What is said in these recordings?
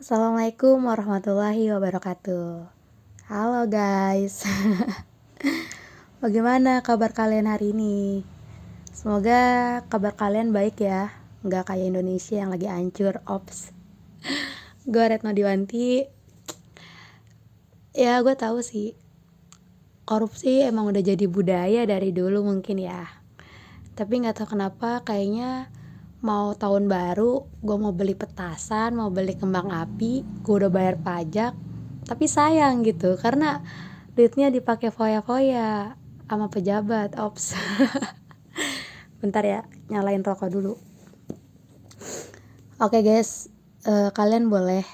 Assalamualaikum warahmatullahi wabarakatuh. Halo guys, bagaimana kabar kalian hari ini? Semoga kabar kalian baik ya, nggak kayak Indonesia yang lagi hancur. Ops, gue Retno Diwanti. Ya gue tahu sih, korupsi emang udah jadi budaya dari dulu mungkin ya. Tapi nggak tahu kenapa kayaknya mau tahun baru, gue mau beli petasan, mau beli kembang api, gue udah bayar pajak, tapi sayang gitu karena duitnya dipakai foya-foya sama pejabat. Ops. Bentar ya, nyalain rokok dulu. Oke guys, kalian boleh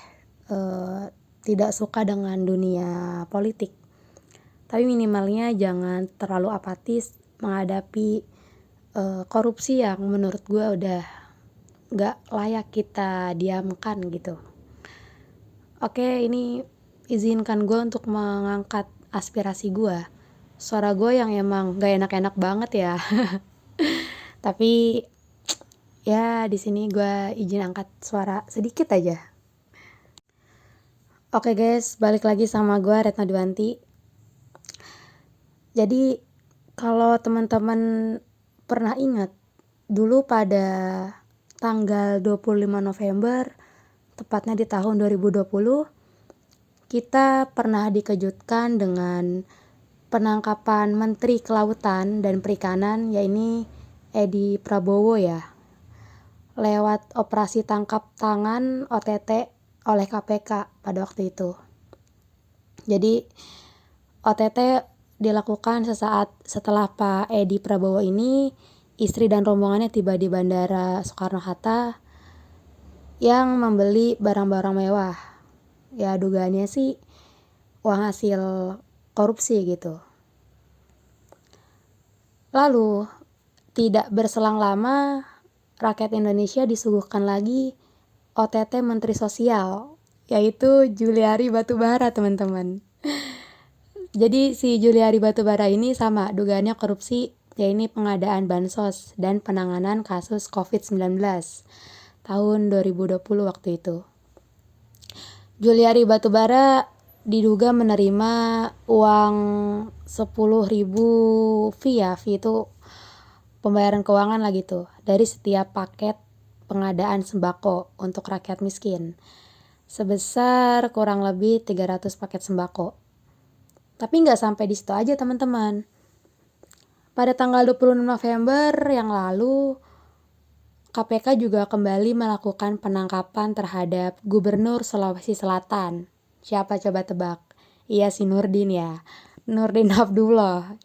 tidak suka dengan dunia politik, tapi minimalnya jangan terlalu apatis menghadapi korupsi yang menurut gue udah gak layak kita diamkan gitu. Oke, ini izinkan gue untuk mengangkat aspirasi gue. Suara gue yang emang gak enak-enak banget ya. Tapi ya di sini gue izin angkat suara sedikit aja. Oke guys, balik lagi sama gue Retno Diwanti. Jadi kalau teman-teman pernah ingat, dulu pada tanggal 25 November, tepatnya di tahun 2020, kita pernah dikejutkan dengan penangkapan Menteri Kelautan dan Perikanan, yaitu Edi Prabowo ya, lewat operasi tangkap tangan OTT oleh KPK pada waktu itu. Jadi OTT dilakukan sesaat setelah Pak Edi Prabowo ini, istri dan rombongannya tiba di Bandara Soekarno-Hatta yang membeli barang-barang mewah. Ya dugaannya sih uang hasil korupsi gitu. Lalu tidak berselang lama, rakyat Indonesia disuguhkan lagi OTT Menteri Sosial, yaitu Juliari Batubara, teman-teman. Jadi si Juliari Batubara ini sama dugaannya korupsi, yaitu pengadaan bansos dan penanganan kasus COVID-19 tahun 2020 waktu itu. Juliari Batubara diduga menerima uang 10.000 fee ya, fee itu pembayaran keuangan lah gitu, dari setiap paket pengadaan sembako untuk rakyat miskin, sebesar kurang lebih 300 paket sembako. Tapi nggak sampai di situ aja teman-teman. Pada tanggal 26 November yang lalu, KPK juga kembali melakukan penangkapan terhadap Gubernur Sulawesi Selatan. Siapa coba tebak? Iya si Nurdin ya, Nurdin Abdullah.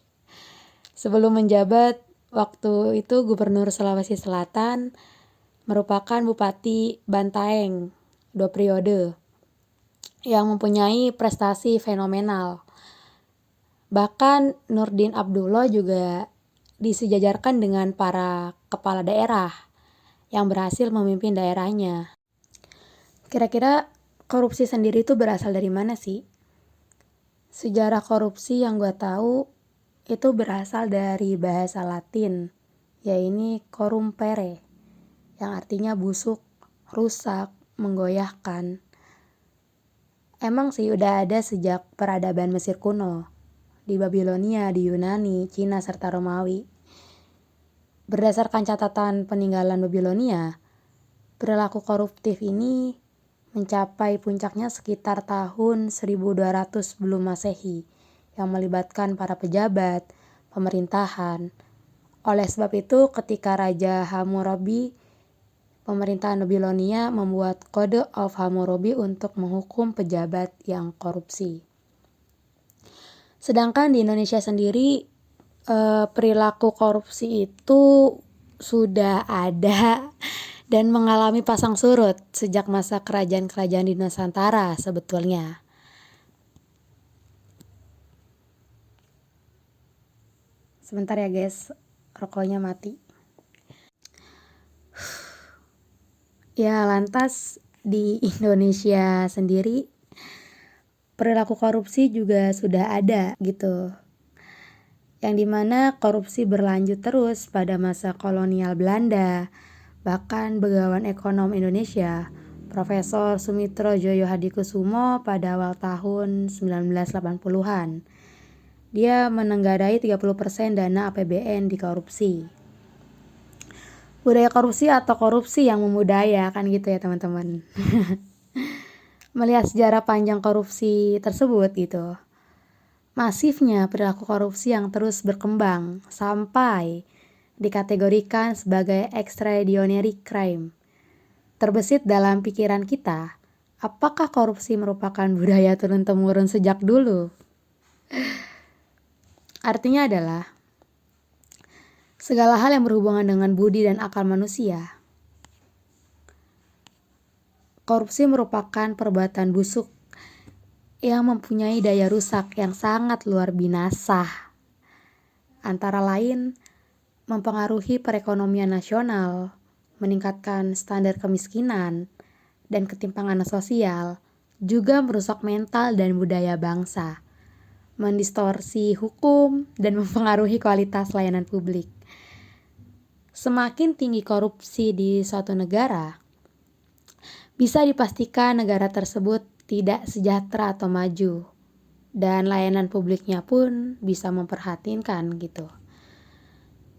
Sebelum menjabat waktu itu Gubernur Sulawesi Selatan, merupakan Bupati Bantaeng 2 periode yang mempunyai prestasi fenomenal. Bahkan Nurdin Abdullah juga disejajarkan dengan para kepala daerah yang berhasil memimpin daerahnya. Kira-kira korupsi sendiri itu berasal dari mana sih? Sejarah korupsi yang gue tahu itu berasal dari bahasa Latin, yaitu corrumpere, yang artinya busuk, rusak, menggoyahkan. Emang sih udah ada sejak peradaban Mesir kuno, di Babilonia, di Yunani, Cina, serta Romawi. Berdasarkan catatan peninggalan Babilonia, perilaku koruptif ini mencapai puncaknya sekitar tahun 1200 sebelum Masehi, yang melibatkan para pejabat, pemerintahan. Oleh sebab itu, ketika Raja Hammurabi, pemerintahan Babilonia membuat Code of Hammurabi untuk menghukum pejabat yang korupsi. Sedangkan di Indonesia sendiri, perilaku korupsi itu sudah ada dan mengalami pasang surut sejak masa kerajaan-kerajaan di Nusantara sebetulnya. Sebentar ya guys, rokoknya mati. Ya lantas di Indonesia sendiri perilaku korupsi juga sudah ada gitu, yang dimana korupsi berlanjut terus pada masa kolonial Belanda. Bahkan Begawan Ekonom Indonesia Profesor Sumitro Joyo Hadikusumo pada awal tahun 1980-an. Dia menenggarai 30% dana APBN dikorupsi. Budaya korupsi atau korupsi yang membudaya, kan gitu ya teman-teman. Melihat sejarah panjang korupsi tersebut gitu, masifnya perilaku korupsi yang terus berkembang sampai dikategorikan sebagai extraordinary crime. Terbesit dalam pikiran kita, apakah korupsi merupakan budaya turun-temurun sejak dulu? Artinya adalah, segala hal yang berhubungan dengan budi dan akal manusia, korupsi merupakan perbuatan busuk yang mempunyai daya rusak yang sangat luar binasa. Antara lain, mempengaruhi perekonomian nasional, meningkatkan standar kemiskinan, dan ketimpangan sosial, juga merusak mental dan budaya bangsa, mendistorsi hukum, dan mempengaruhi kualitas layanan publik. Semakin tinggi korupsi di suatu negara, bisa dipastikan negara tersebut tidak sejahtera atau maju, dan layanan publiknya pun bisa memprihatinkan gitu.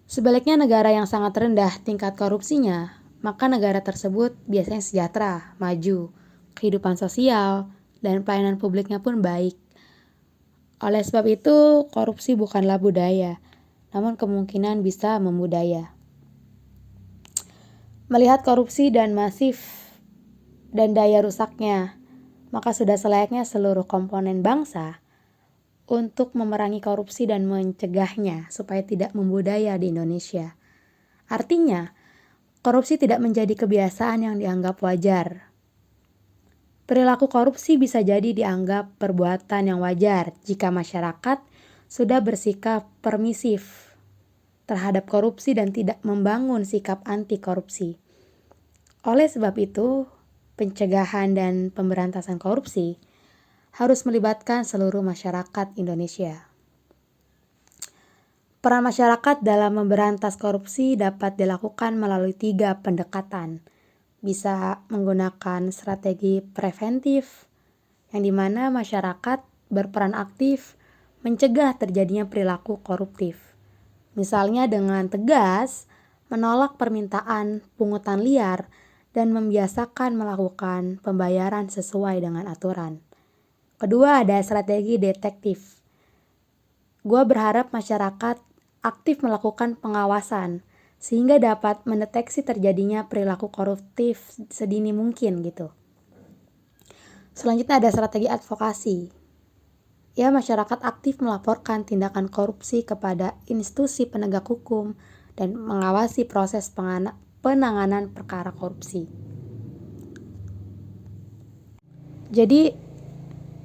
Sebaliknya, negara yang sangat rendah tingkat korupsinya, maka negara tersebut biasanya sejahtera, maju, kehidupan sosial, dan pelayanan publiknya pun baik. Oleh sebab itu, korupsi bukanlah budaya, namun kemungkinan bisa membudaya. Melihat korupsi dan masif dan daya rusaknya, maka sudah selayaknya seluruh komponen bangsa untuk memerangi korupsi dan mencegahnya supaya tidak membudaya di Indonesia. Artinya, korupsi tidak menjadi kebiasaan yang dianggap wajar. Perilaku korupsi bisa jadi dianggap perbuatan yang wajar jika masyarakat sudah bersikap permisif terhadap korupsi dan tidak membangun sikap anti korupsi. Oleh sebab itu, pencegahan dan pemberantasan korupsi harus melibatkan seluruh masyarakat Indonesia. Peran masyarakat dalam memberantas korupsi dapat dilakukan melalui 3 pendekatan. Bisa menggunakan strategi preventif, yang dimana masyarakat berperan aktif mencegah terjadinya perilaku koruptif. Misalnya dengan tegas menolak permintaan pungutan liar dan membiasakan melakukan pembayaran sesuai dengan aturan. Kedua, ada strategi detektif. Gue berharap masyarakat aktif melakukan pengawasan sehingga dapat mendeteksi terjadinya perilaku koruptif sedini mungkin gitu. Selanjutnya ada strategi advokasi. Ya, masyarakat aktif melaporkan tindakan korupsi kepada institusi penegak hukum dan mengawasi proses penanganan perkara korupsi. Jadi,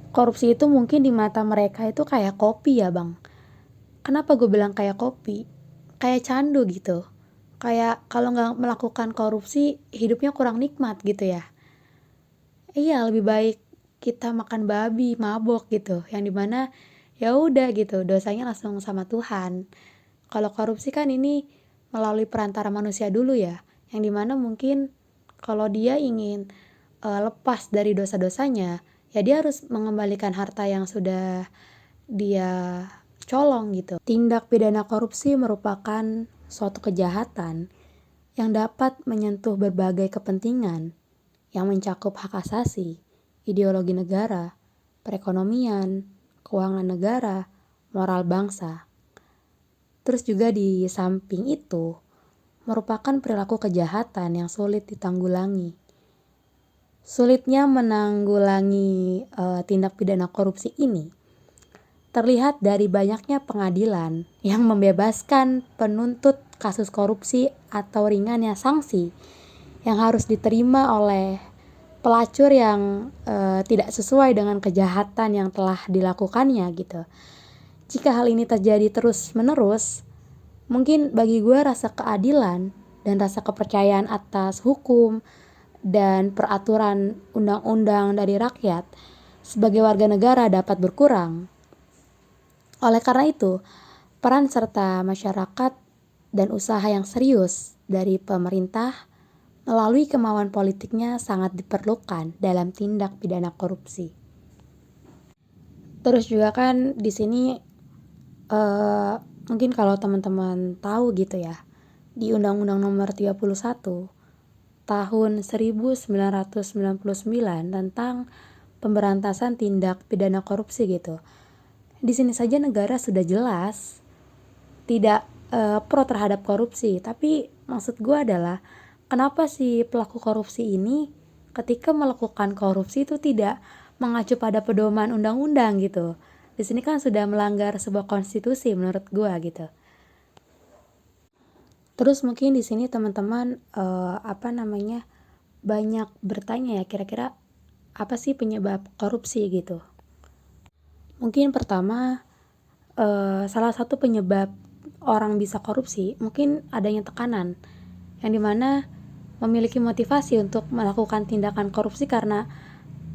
korupsi itu mungkin di mata mereka itu kayak kopi ya bang. Kenapa gue bilang kayak kopi? Kayak candu gitu. Kayak kalau nggak melakukan korupsi, hidupnya kurang nikmat gitu ya. Iya, lebih baik kita makan babi, mabok gitu. Yang dimana ya udah gitu, dosanya langsung sama Tuhan. Kalau korupsi kan ini melalui perantara manusia dulu ya. Yang dimana mungkin kalau dia ingin lepas dari dosa-dosanya, ya dia harus mengembalikan harta yang sudah dia colong gitu. Tindak pidana korupsi merupakan suatu kejahatan yang dapat menyentuh berbagai kepentingan yang mencakup hak asasi, ideologi negara, perekonomian, keuangan negara, moral bangsa. Terus juga di samping itu, merupakan perilaku kejahatan yang sulit ditanggulangi. Sulitnya menanggulangi tindak pidana korupsi ini terlihat dari banyaknya pengadilan yang membebaskan penuntut kasus korupsi atau ringannya sanksi yang harus diterima oleh pelacur yang tidak sesuai dengan kejahatan yang telah dilakukannya gitu. Jika hal ini terjadi terus-menerus, mungkin bagi gue rasa keadilan dan rasa kepercayaan atas hukum dan peraturan undang-undang dari rakyat sebagai warga negara dapat berkurang. Oleh karena itu, peran serta masyarakat dan usaha yang serius dari pemerintah melalui kemauan politiknya sangat diperlukan dalam tindak pidana korupsi. Terus juga kan di sini mungkin kalau teman-teman tahu gitu ya, di Undang-Undang Nomor 31 tahun 1999 tentang pemberantasan tindak pidana korupsi gitu. Di sini saja negara sudah jelas tidak pro terhadap korupsi, tapi maksud gue adalah kenapa si pelaku korupsi ini ketika melakukan korupsi itu tidak mengacu pada pedoman undang-undang gitu. Di sini kan sudah melanggar sebuah konstitusi menurut gue gitu. Terus mungkin di sini teman-teman banyak bertanya ya, kira-kira apa sih penyebab korupsi gitu. Mungkin pertama salah satu penyebab orang bisa korupsi mungkin adanya tekanan, yang dimana memiliki motivasi untuk melakukan tindakan korupsi karena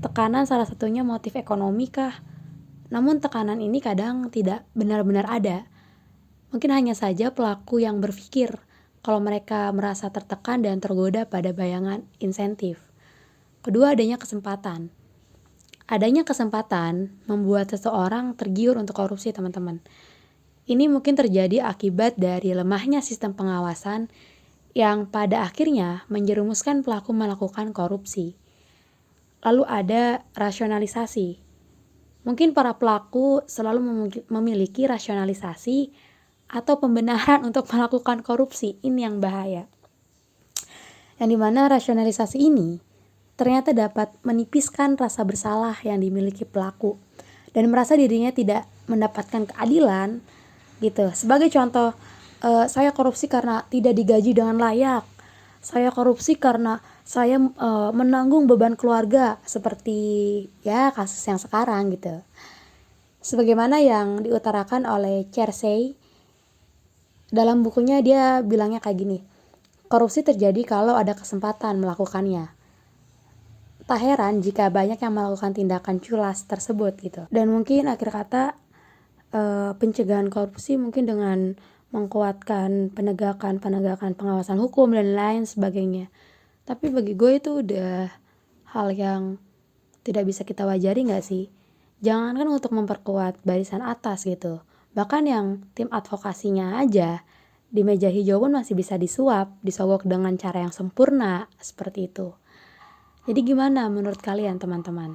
tekanan, salah satunya motif ekonomi kah. Namun tekanan ini kadang tidak benar-benar ada. Mungkin hanya saja pelaku yang berpikir kalau mereka merasa tertekan dan tergoda pada bayangan insentif. Kedua, adanya kesempatan. Adanya kesempatan membuat seseorang tergiur untuk korupsi, teman-teman. Ini mungkin terjadi akibat dari lemahnya sistem pengawasan yang pada akhirnya menjerumuskan pelaku melakukan korupsi. Lalu ada rasionalisasi. Mungkin para pelaku selalu memiliki rasionalisasi atau pembenaran untuk melakukan korupsi. Ini yang bahaya. Yang dimana rasionalisasi ini ternyata dapat menipiskan rasa bersalah yang dimiliki pelaku dan merasa dirinya tidak mendapatkan keadilan gitu. Sebagai contoh, saya korupsi karena tidak digaji dengan layak. Saya korupsi karena saya menanggung beban keluarga, seperti ya kasus yang sekarang gitu. Sebagaimana yang diutarakan oleh Cersei dalam bukunya, dia bilangnya kayak gini. Korupsi terjadi kalau ada kesempatan melakukannya. Tak heran jika banyak yang melakukan tindakan culas tersebut gitu. Dan mungkin akhir kata pencegahan korupsi mungkin dengan mengkuatkan penegakan pengawasan hukum dan lain sebagainya. Tapi bagi gue itu udah hal yang tidak bisa kita wajari gak sih? Jangankan untuk memperkuat barisan atas gitu, bahkan yang tim advokasinya aja di meja hijau pun masih bisa disuap, disogok dengan cara yang sempurna seperti itu. Jadi gimana menurut kalian teman-teman?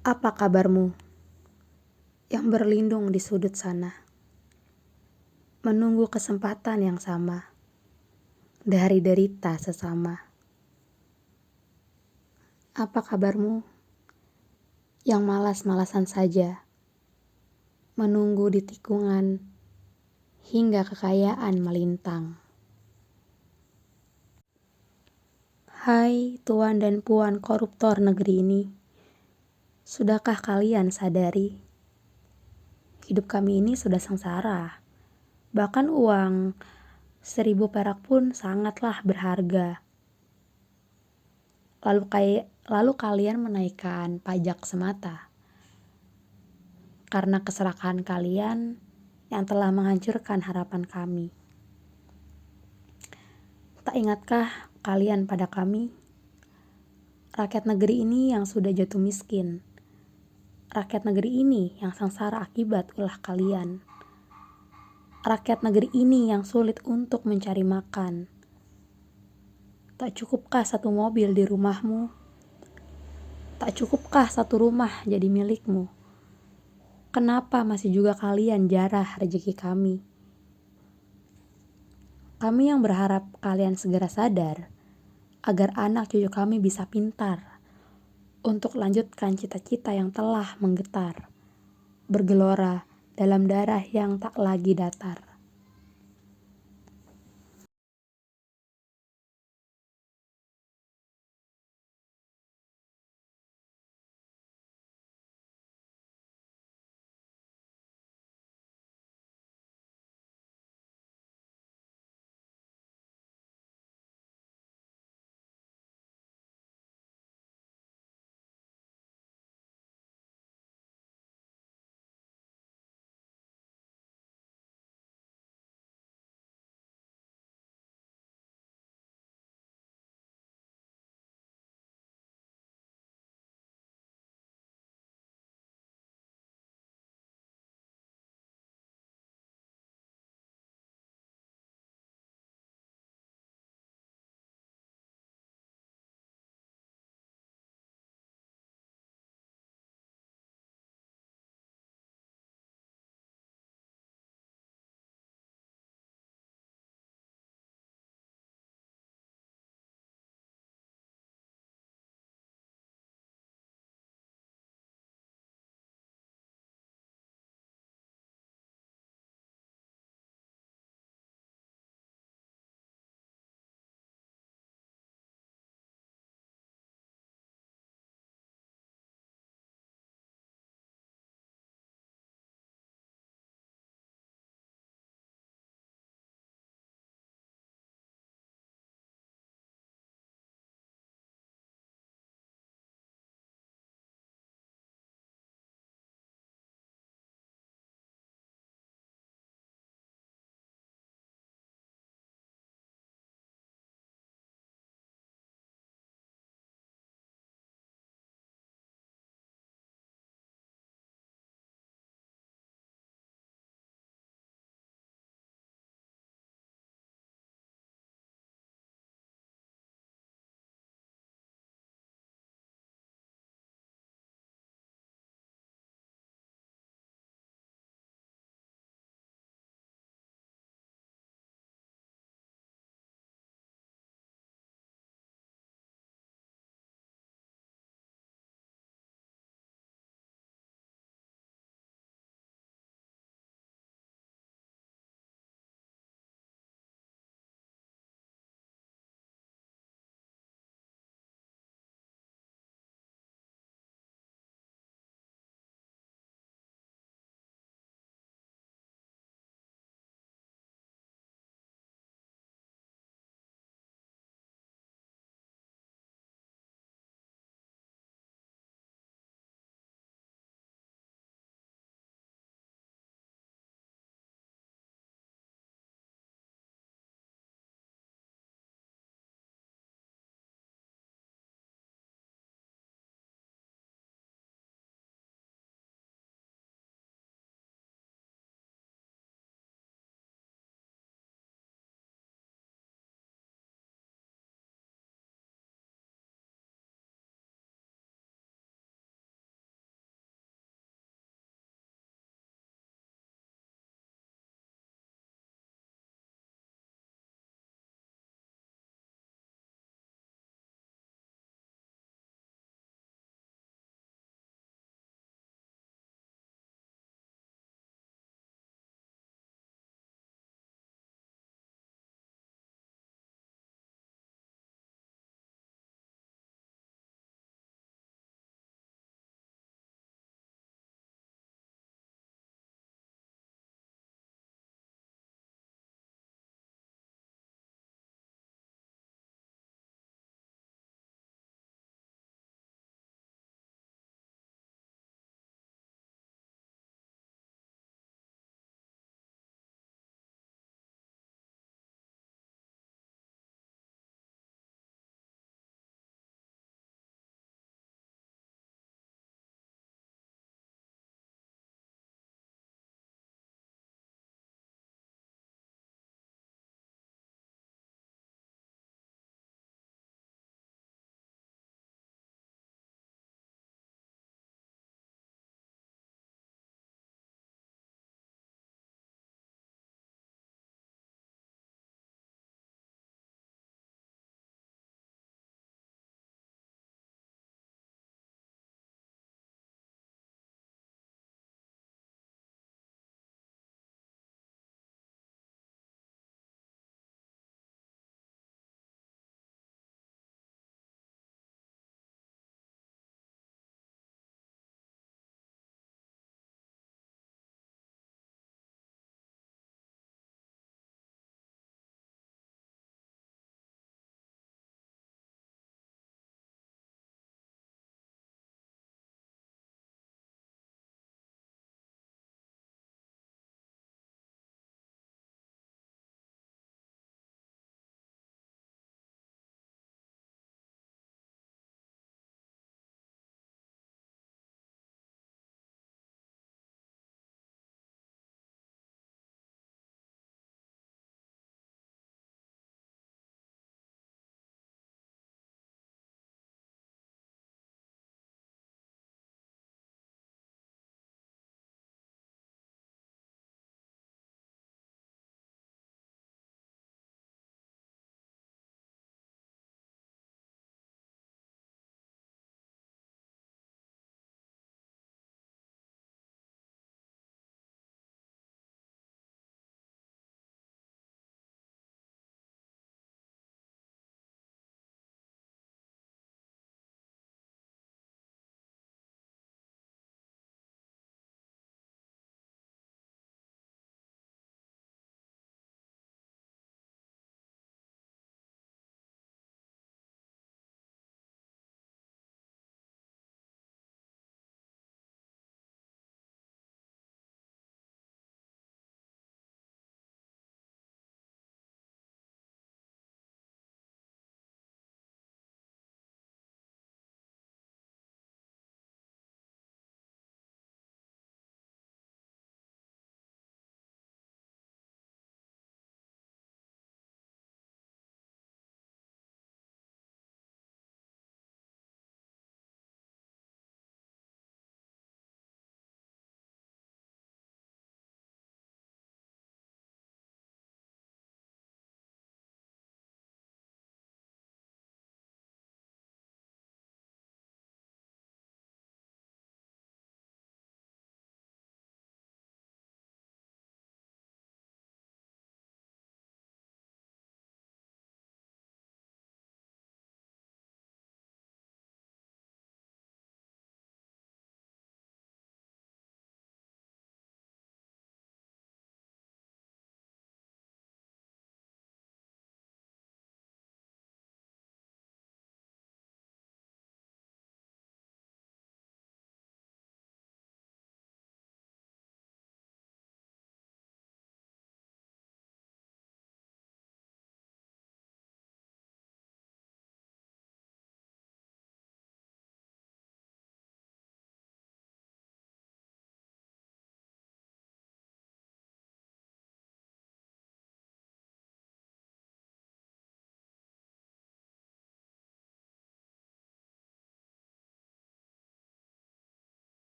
Apa kabarmu yang berlindung di sudut sana, menunggu kesempatan yang sama dari derita sesama? Apa kabarmu yang malas-malasan saja, menunggu di tikungan hingga kekayaan melintang? Hai tuan dan puan koruptor negeri ini, sudahkah kalian sadari? Hidup kami ini sudah sengsara. Bahkan uang 1.000 perak pun sangatlah berharga. Lalu kalian menaikkan pajak semata karena keserakahan kalian yang telah menghancurkan harapan kami. Tak ingatkah kalian pada kami, rakyat negeri ini yang sudah jatuh miskin, rakyat negeri ini yang sengsara akibat ulah kalian, rakyat negeri ini yang sulit untuk mencari makan. Tak cukupkah satu mobil di rumahmu? Tak cukupkah satu rumah jadi milikmu? Kenapa masih juga kalian jarah rezeki kami? Kami yang berharap kalian segera sadar agar anak cucu kami bisa pintar untuk lanjutkan cita-cita yang telah menggetar, bergelora dalam darah yang tak lagi datar.